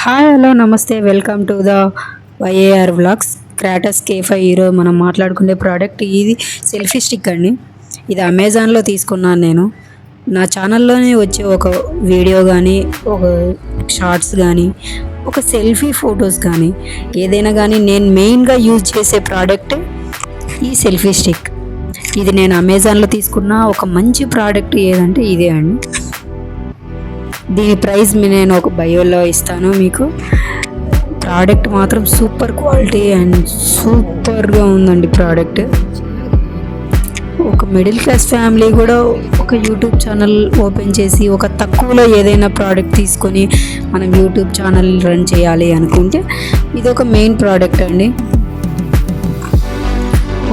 Hi hello namaste welcome to the YAR vlogs Kratos K5 ఈరోజు మనం మాట్లాడుకునే ప్రోడక్ట్ ఇది సెల్ఫీ స్టిక్ అండి. ఇది అమెజాన్లో తీసుకున్నాను నేను. నా ఛానల్లోనే వచ్చే ఒక వీడియో కానీ ఒక షార్ట్స్ కానీ ఒక సెల్ఫీ ఫొటోస్ కానీ ఏదైనా కానీ నేను మెయిన్గా యూజ్ చేసే ప్రోడక్ట్ ఈ సెల్ఫీ స్టిక్. ఇది నేను అమెజాన్లో తీసుకున్న ఒక మంచి ప్రోడక్ట్ ఏదంటే ఇదే అండి. దీని ప్రైస్ నేను ఒక బయోలో ఇస్తాను మీకు. ప్రోడక్ట్ మాత్రం సూపర్ క్వాలిటీ అండ్ సూపర్గా ఉందండి ప్రోడక్ట్. ఒక మిడిల్ క్లాస్ ఫ్యామిలీ కూడా ఒక యూట్యూబ్ ఛానల్ ఓపెన్ చేసి ఒక తక్కువలో ఏదైనా ప్రోడక్ట్ తీసుకొని మనం యూట్యూబ్ ఛానల్ రన్ చేయాలి అనుకుంటే ఇది ఒక మెయిన్ ప్రోడక్ట్ అండి.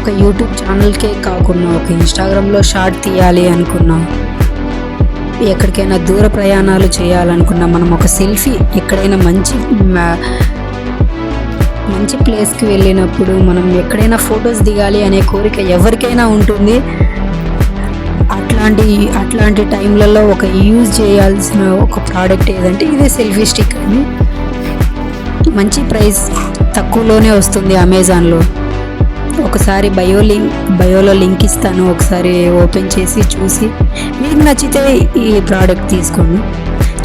ఒక యూట్యూబ్ ఛానల్కే కాకుండా ఒక ఇన్స్టాగ్రామ్లో షార్ట్ తీయాలి అనుకున్నా, ఎక్కడికైనా దూర ప్రయాణాలు చేయాలనుకున్నా, మనం ఒక సెల్ఫీ ఎక్కడైనా మంచి ప్లేస్కి వెళ్ళినప్పుడు మనం ఎక్కడైనా ఫొటోస్ దిగాలి అనే కోరిక ఎవరికైనా ఉంటుంది. అట్లాంటి టైంలలో ఒక యూజ్ చేయాల్సిన ఒక ప్రోడక్ట్ ఏదంటే ఇదే సెల్ఫీ స్టిక్ అని. మంచి ప్రైస్, తక్కువలోనే వస్తుంది అమెజాన్లో. ఒకసారి బయోలో లింక్ ఇస్తాను, ఒకసారి ఓపెన్ చేసి చూసి మీకు నచ్చితే ఈ ప్రోడక్ట్ తీసుకోండి.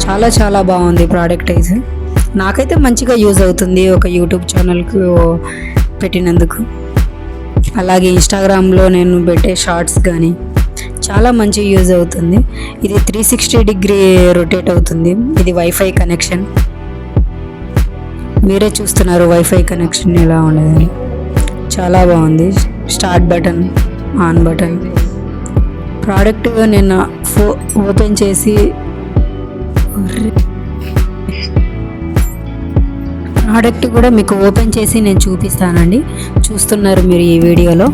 చాలా చాలా బాగుంది ప్రోడక్ట్ అయితే. నాకైతే మంచిగా యూజ్ అవుతుంది ఒక యూట్యూబ్ ఛానల్కి పెట్టినందుకు. అలాగే ఇన్స్టాగ్రామ్లో నేను పెట్టే షార్ట్స్ కానీ చాలా మంచి యూజ్ అవుతుంది. ఇది 360 డిగ్రీ రొటేట్ అవుతుంది. ఇది వైఫై కనెక్షన్, మీరే చూస్తున్నారు వైఫై కనెక్షన్ ఎలా ఉండదని. చాలా బాగుంది. Start button, on button. Product నేను ఓపెన్ చేసి ప్రోడక్ట్ కూడా మీకు ఓపెన్ చేసి నేను చూపిస్తానండి. చూస్తున్నారు మీరు ఈ వీడియోలో.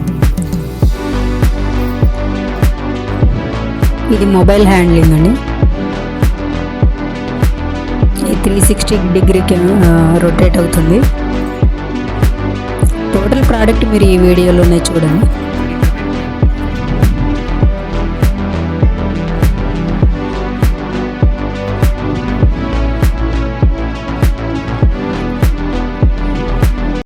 ఇది మొబైల్ హ్యాండ్లింగ్ అండి. ఈ 360 డిగ్రీకి రొటేట్ అవుతుంది. టోటల్ ప్రోడక్ట్ మీరు ఈ వీడియోలోనే చూడండి.